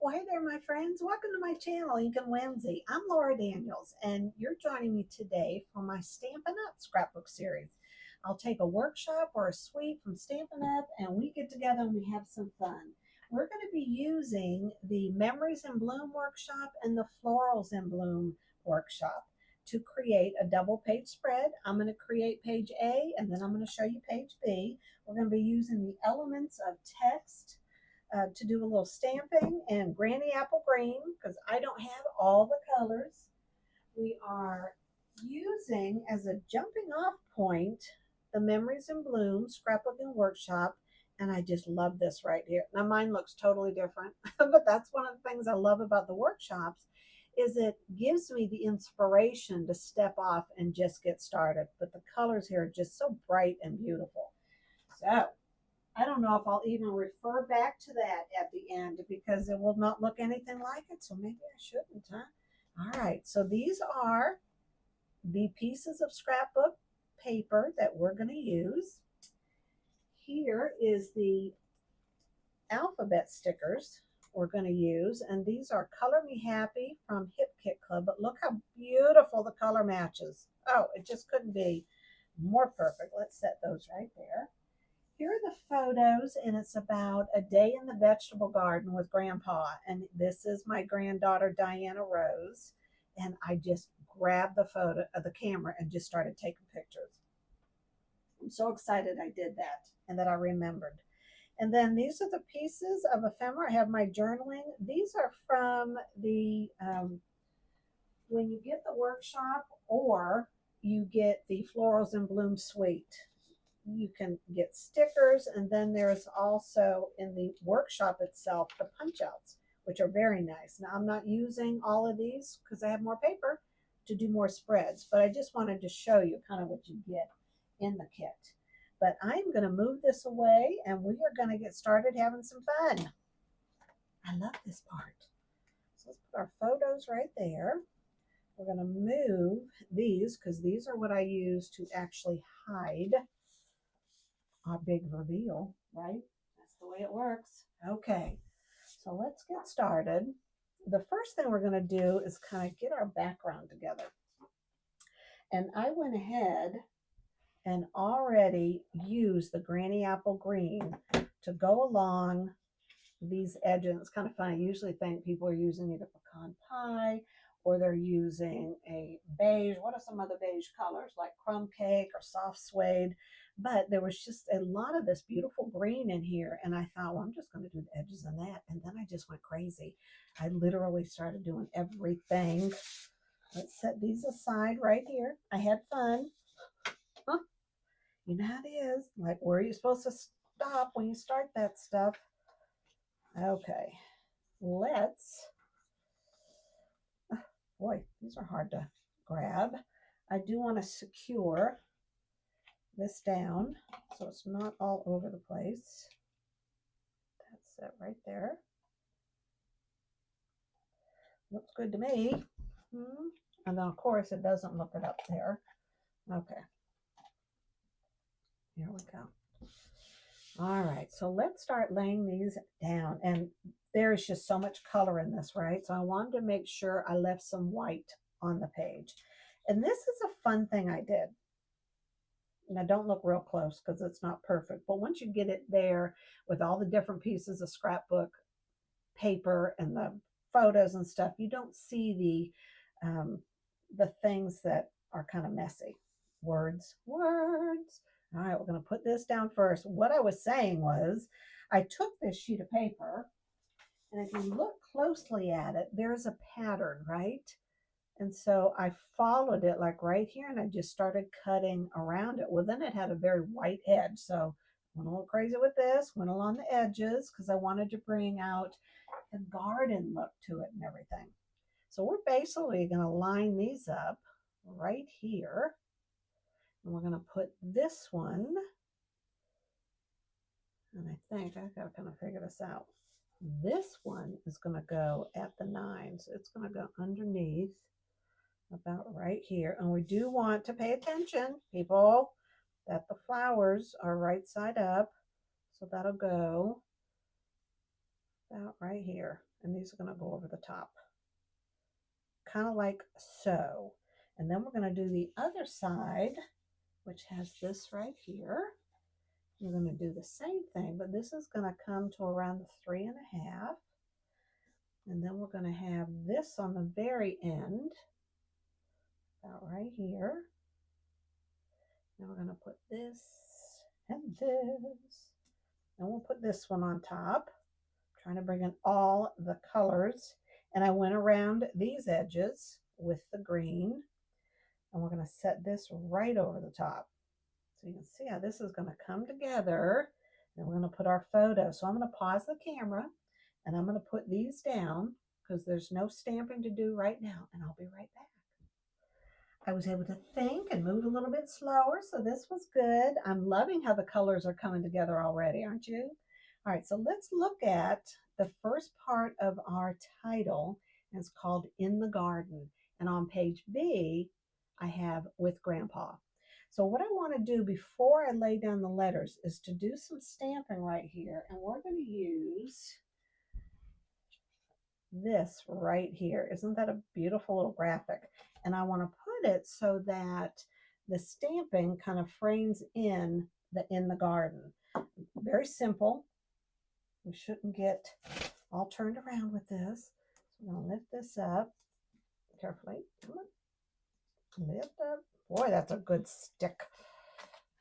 Well, hey there, my friends. Welcome to my channel, Ink and Whimsy. I'm Laura Daniels, and you're joining me today for my Stampin' Up! Scrapbook series. I'll take a workshop or a suite from Stampin' Up! And we get together and we have some fun. We're going to be using the Memories in Bloom workshop and the Florals in Bloom workshop to create a double page spread. I'm going to create page A, and then I'm going to show you page B. We're going to be using the elements of text to do a little stamping and Granny Apple Green because I don't have all the colors. We are using as a jumping off point the Memories in Bloom Scrapbooking Workshop, and I just love this right here. Now mine looks totally different, but that's one of the things I love about the workshops is it gives me the inspiration to step off and just get started. But the colors here are just so bright and beautiful. So I don't know if I'll even refer back to that at the end because it will not look anything like it. So maybe I shouldn't, huh? All right. So these are the pieces of scrapbook paper that we're going to use. Here is the alphabet stickers we're going to use. And these are Color Me Happy from Hip Kit Club. But look how beautiful the color matches. Oh, it just couldn't be more perfect. Let's set those right there. Here are the photos, and it's about a day in the vegetable garden with Grandpa. And this is my granddaughter, Diana Rose. And I just grabbed the photo of the camera and just started taking pictures. I'm so excited I did that and that I remembered. And then these are the pieces of ephemera. I have my journaling. These are from the, when you get the workshop or you get the Florals in Bloom suite. You can get stickers, and then there's also in the workshop itself the punch outs, which are very nice. Now I'm not using all of these because I have more paper to do more spreads, but I just wanted to show you kind of what you get in the kit. But I'm going to move this away and we are going to get started having some fun. I love this part. So let's put our photos right there. We're going to move these because these are what I use to actually hide our big reveal, right? That's the way it works. Okay, so let's get started. The first thing we're going to do is kind of get our background together. And I went ahead and already used the Granny Apple Green to go along these edges. It's kind of funny. I usually think people are using either pecan pie or they're using a beige. What are some other beige colors like crumb cake or soft suede? But there was just a lot of this beautiful green in here. And I thought, well, I'm just going to do the edges on that. And then I just went crazy. I literally started doing everything. Let's set these aside right here. I had fun. Huh? You know how it is. Like, where are you supposed to stop when you start that stuff? Okay, let's, boy, these are hard to grab. I do want to secure this down so it's not all over the place. That's it right there. Looks good to me. And then, of course, it doesn't look it up there. Okay. Here we go. All right, so let's start laying these down. And there's just so much color in this, right? So I wanted to make sure I left some white on the page. And this is a fun thing I did. Now don't look real close because it's not perfect, but once you get it there with all the different pieces of scrapbook paper and the photos and stuff, you don't see the things that are kind of messy. Words. All right, we're going to put this down first. What I was saying was I took this sheet of paper, and if you look closely at it, there's a pattern, right? And so I followed it like right here, and I just started cutting around it. Well, then it had a very white edge. So went a little crazy with this, went along the edges because I wanted to bring out the garden look to it and everything. So we're basically going to line these up right here. And we're going to put this one, and I think I've got to kind of figure this out. This one is going to go at the 9, so it's going to go underneath about right here. And we do want to pay attention, people, that the flowers are right side up. So that'll go about right here. And these are going to go over the top. Kind of like so. And then we're going to do the other side, which has this right here. We're going to do the same thing, but this is going to come to around the 3.5. And then we're going to have this on the very end, about right here. Now we're going to put this and this. And we'll put this one on top. I'm trying to bring in all the colors. And I went around these edges with the green. And we're going to set this right over the top. So you can see how this is going to come together. And we're going to put our photo. So I'm going to pause the camera and I'm going to put these down because there's no stamping to do right now. And I'll be right back. I was able to think and move a little bit slower, so this was good. I'm loving how the colors are coming together already, aren't you? All right, so let's look at the first part of our title. And it's called In the Garden. And on page B, I have With Grandpa. So what I want to do before I lay down the letters is to do some stamping right here. And we're going to use this right here. Isn't that a beautiful little graphic? And I want to put it so that the stamping kind of frames in the garden. Very simple. We shouldn't get all turned around with this. So I'm going to lift this up carefully. Come on. Lift up. Boy, that's a good stick.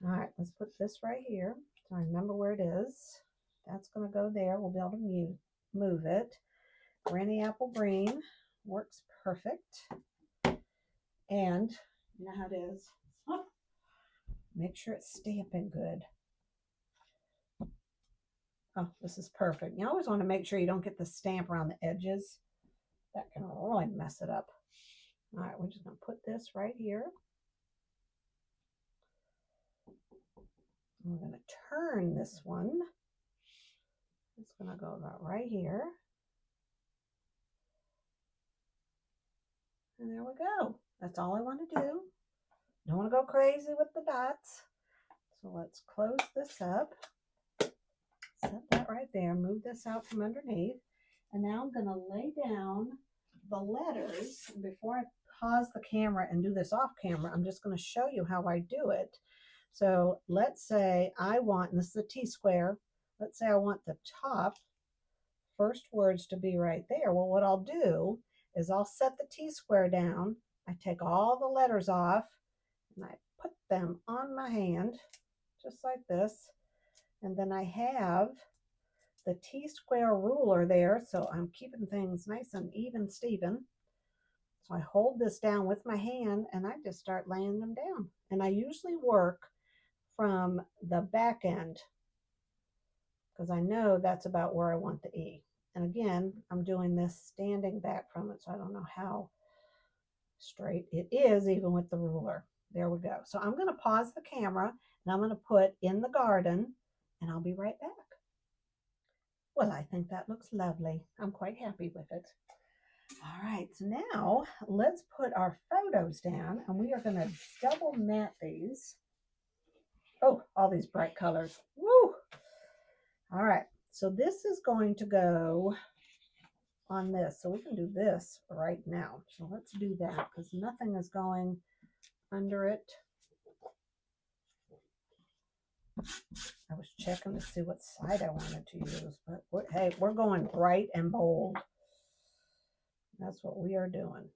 All right, let's put this right here. So I remember where it is. That's going to go there. We'll be able to move it. Granny Apple Green works perfect. And you know how it is. Make sure it's stamping good. Oh, this is perfect. You always want to make sure you don't get the stamp around the edges. That can really mess it up. All right, we're just going to put this right here. We're going to turn this one. It's going to go about right here. And there we go. That's all I want to do. Don't want to go crazy with the dots. So let's close this up. Set that right there. Move this out from underneath. And now I'm going to lay down the letters. Before I pause the camera and do this off camera, I'm just going to show you how I do it. So let's say I want, and this is a T-square, let's say I want the top first words to be right there. Well, what I'll do is I'll set the T-square down. I take all the letters off and I put them on my hand just like this. And then I have the T-square ruler there, so I'm keeping things nice and even, Steven. So I hold this down with my hand and I just start laying them down. And I usually work from the back end because I know that's about where I want the E. And again, I'm doing this standing back from it, so I don't know how straight it is even with the ruler. There we go. So I'm going to pause the camera and I'm going to put In the Garden and I'll be right back. Well, I think that looks lovely. I'm quite happy with it. All right, so now let's put our photos down and we are going to double matte these. Oh, all these bright colors. Woo! All right, so this is going to go on this. So we can do this right now. So let's do that because nothing is going under it. I was checking to see what side I wanted to use, but hey, we're going bright and bold. That's what we are doing.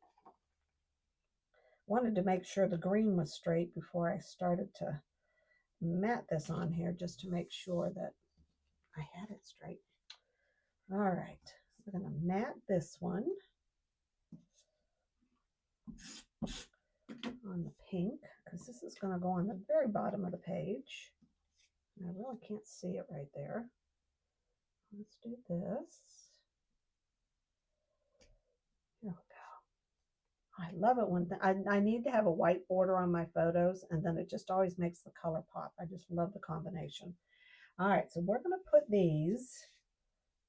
Wanted to make sure the green was straight before I started to mat this on here, just to make sure that I had it straight. All right, we're going to mat this one on the pink because this is going to go on the very bottom of the page. I really can't see it right there. Let's do this. Here we go. I love it when I need to have a white border on my photos, and then it just always makes the color pop. I just love the combination. All right, so we're going to put these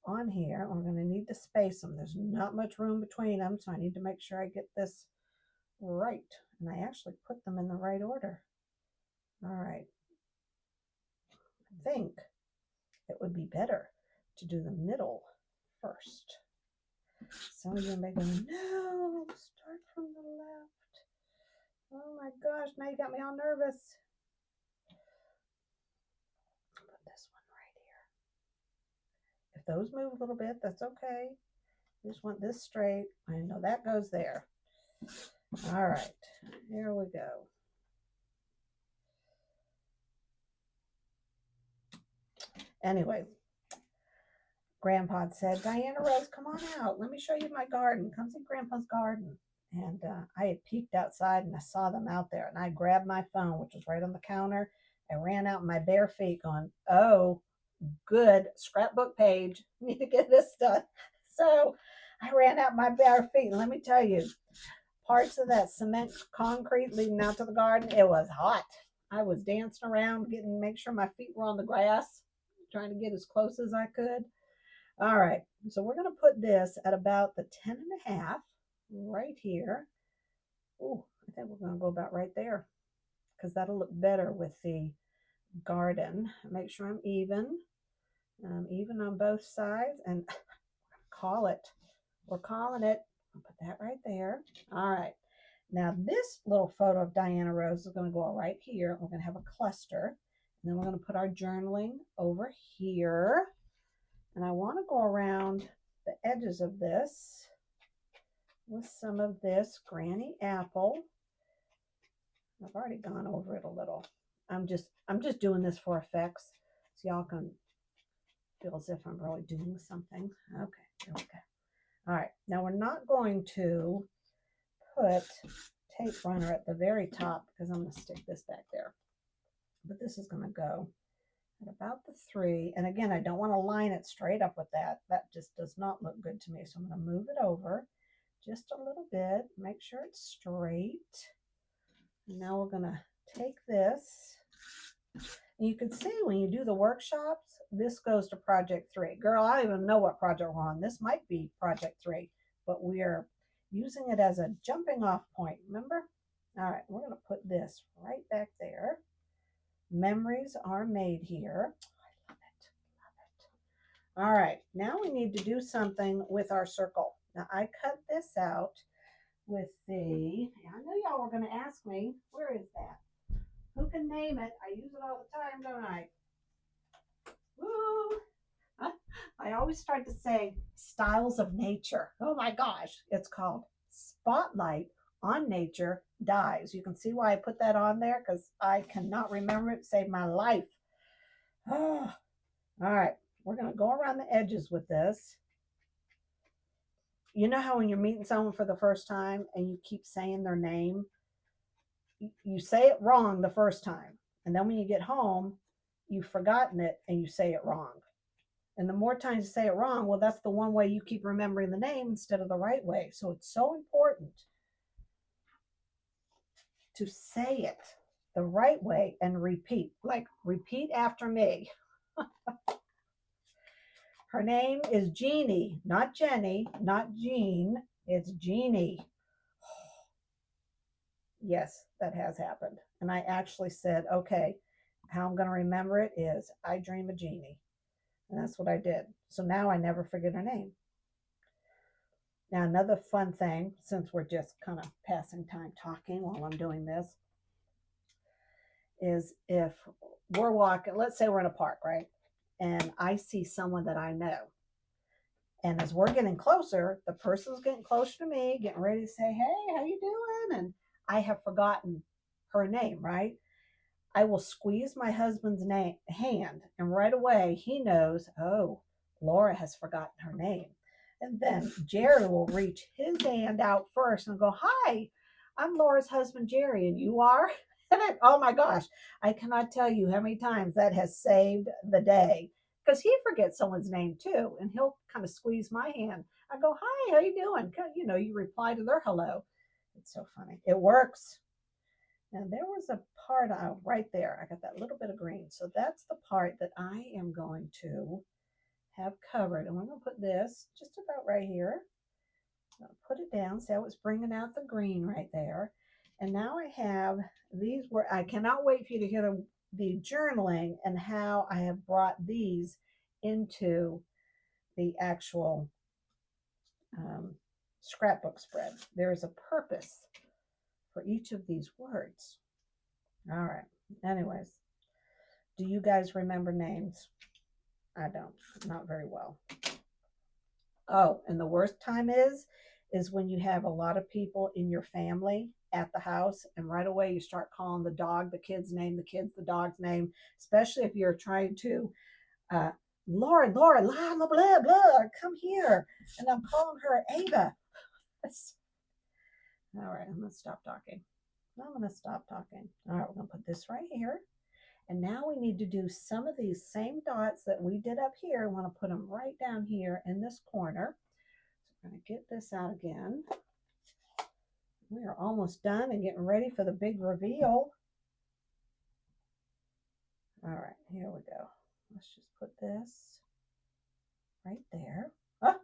on here. We're going to need to space them. There's not much room between them, so I need to make sure I get this right. And I actually put them in the right order. All right. I think it would be better to do the middle first. Some of you may go, no, start from the left. Oh my gosh, now you got me all nervous. Put this one right here. If those move a little bit, that's okay. You just want this straight. I know that goes there. All right, here we go. Anyway, Grandpa said, Diana Rose, come on out. Let me show you my garden. Come see Grandpa's garden. And I had peeked outside and I saw them out there. And I grabbed my phone, which was right on the counter. I ran out in my bare feet going, oh, good scrapbook page. Need to get this done. So I ran out my bare feet. And let me tell you, parts of that cement concrete leading out to the garden, it was hot. I was dancing around, make sure my feet were on the grass, trying to get as close as I could. All right, so we're going to put this at about the 10.5 right here. Oh, I think we're going to go about right there because that'll look better with the garden. Make sure I'm even on both sides and we're calling it. I'll put that right there. All right. Now this little photo of Diana Rose is going to go right here. We're going to have a cluster. And then we're going to put our journaling over here. And I want to go around the edges of this with some of this Granny Apple. I've already gone over it a little. I'm just doing this for effects so y'all can feel as if I'm really doing something. Okay, here we go. All right, now we're not going to put tape runner at the very top because I'm going to stick this back there. But this is going to go at about the 3. And again, I don't want to line it straight up with that. That just does not look good to me. So I'm going to move it over just a little bit, make sure it's straight. And now we're going to take this. And you can see when you do the workshops, this goes to project 3. Girl, I don't even know what project we're on. This might be project 3, but we are using it as a jumping off point, remember? All right, we're going to put this right back there. Memories are made here. I love it, love it. All right, now we need to do something with our circle. Now I cut this out with the, I know y'all were going to ask me, where is that? Who can name it? I use it all the time, don't I? Woo! I always start to say styles of nature. Oh my gosh, it's called Spotlight on Nature Dies. You can see why I put that on there because I cannot remember it. Saved my life. Oh. All right, we're going to go around the edges with this. You know how when you're meeting someone for the first time and you keep saying their name, you say it wrong the first time. And then when you get home, you've forgotten it and you say it wrong. And the more times you say it wrong, well, that's the one way you keep remembering the name instead of the right way. So it's so important to say it the right way and repeat. Like, repeat after me. Her name is Jeannie, not Jenny, not Jean. It's Jeannie. Yes, that has happened. And I actually said, okay, how I'm going to remember it is I dream of Jeannie. And that's what I did. So now I never forget her name. Now, another fun thing, since we're just kind of passing time talking while I'm doing this, is if we're walking, let's say we're in a park, right? And I see someone that I know. And as we're getting closer, the person's getting closer to me, getting ready to say, hey, how you doing? And I have forgotten her name, right? I will squeeze my husband's hand, and right away he knows, oh, Laura has forgotten her name. And then Jerry will reach his hand out first and go, hi, I'm Laura's husband, Jerry, and you are? And oh my gosh, I cannot tell you how many times that has saved the day. Because he forgets someone's name too, and he'll kind of squeeze my hand. I go, hi, how you doing? You know, you reply to their hello. It's so funny. It works. Now there was a part right there. I got that little bit of green. So that's the part that I am going to have covered. And we're going to put this just about right here. I'm going to put it down. See how it's bringing out the green right there. And now I have these where I cannot wait for you to hear the journaling and how I have brought these into the actual scrapbook spread. There is a purpose for each of these words. All right. Anyways, do you guys remember names? I don't, not very well. Oh, and the worst time is when you have a lot of people in your family at the house, and right away you start calling the dog the kid's name, the kid's the dog's name, especially if you're trying to, uh, Laura, blah, blah, blah, blah, come here. And I'm calling her Ava. All right, I'm going to stop talking. I'm going to stop talking. All right, we're going to put this right here. And now we need to do some of these same dots that we did up here. I want to put them right down here in this corner. So we're going to get this out again. We are almost done and getting ready for the big reveal. All right, here we go. Let's just put this right there. Oh,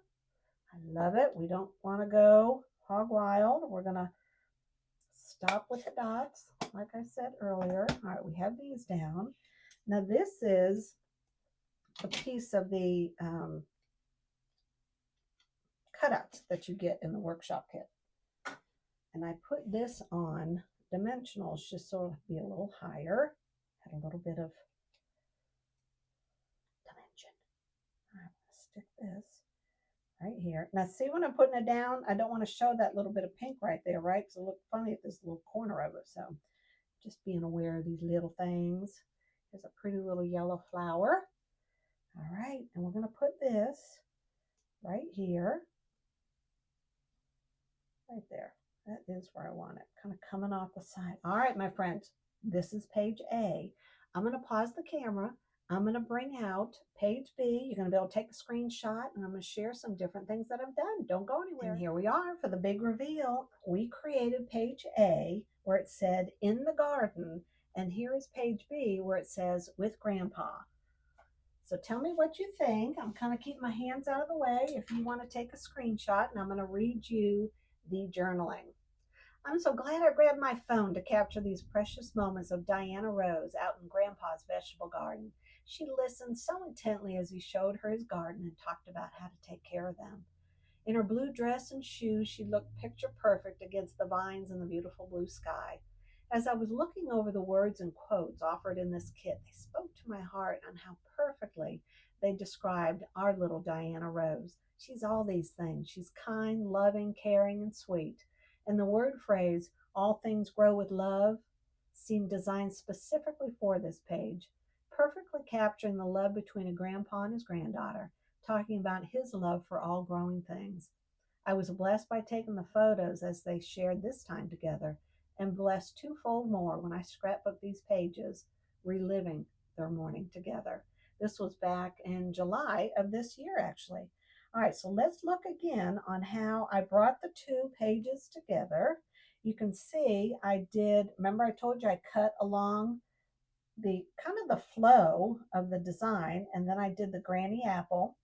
I love it. We don't want to go hog wild. We're going to stop with the dots, like I said earlier. All right, we have these down. Now this is a piece of the cutouts that you get in the workshop kit. And I put this on dimensionals just so it'll be a little higher. Had a little bit of dimension. All right, I'm going to stick this right here. Now see when I'm putting it down, I don't want to show that little bit of pink right there, right? Because it'll look funny at this little corner of it. So just being aware of these little things. There's a pretty little yellow flower. All right, and we're going to put this right here. Right there. That is where I want it. Kind of coming off the side. All right, my friends, this is page A. I'm going to pause the camera. I'm going to bring out page B. You're going to be able to take a screenshot, and I'm going to share some different things that I've done. Don't go anywhere. And here we are for the big reveal. We created page A where it said in the garden, and here is page B where it says with Grandpa. So tell me what you think. I'm kind of keeping my hands out of the way if you want to take a screenshot, and I'm going to read you the journaling. I'm so glad I grabbed my phone to capture these precious moments of Diana Rose out in Grandpa's vegetable garden. She listened so intently as he showed her his garden and talked about how to take care of them. In her blue dress and shoes, she looked picture perfect against the vines and the beautiful blue sky. As I was looking over the words and quotes offered in this kit, they spoke to my heart on how perfectly they described our little Diana Rose. She's all these things. She's kind, loving, caring, and sweet. And the word phrase, all things grow with love, seemed designed specifically for this page, perfectly capturing the love between a grandpa and his granddaughter, talking about his love for all growing things. I was blessed by taking the photos as they shared this time together, and blessed twofold more when I scrapbooked these pages, reliving their morning together. This was back in July of this year, actually. All right, so let's look again on how I brought the two pages together. You can see I did, remember I told you I cut along the kind of the flow of the design, and then I did the granny apple.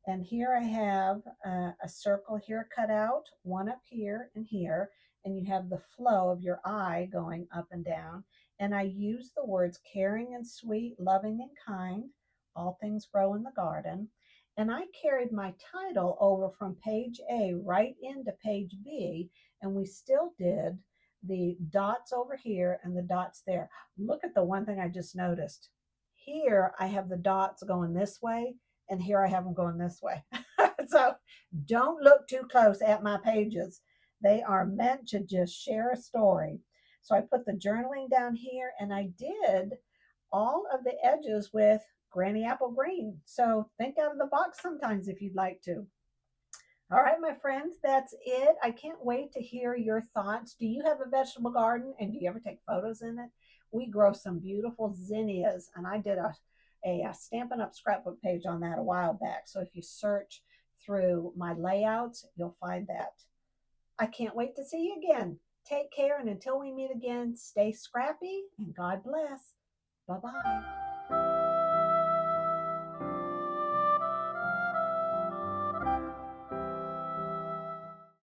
And here I have a circle here cut out, one up here and here, and you have the flow of your eye going up and down. And I use the words caring and sweet, loving and kind, all things grow in the garden. And I carried my title over from page A right into page B, and we still did the dots over here and the dots there. Look at the one thing I just noticed. Here I have the dots going this way, and here I have them going this way. So don't look too close at my pages. They are meant to just share a story. So I put the journaling down here, and I did all of the edges with Granny Apple Green. So think out of the box sometimes if you'd like to. All right, my friends, that's it. I can't wait to hear your thoughts. Do you have a vegetable garden, and do you ever take photos in it? We grow some beautiful zinnias, and I did a Stampin' Up scrapbook page on that a while back. So if you search through my layouts, you'll find that. I can't wait to see you again. Take care, and until we meet again, stay scrappy, and God bless. Bye-bye.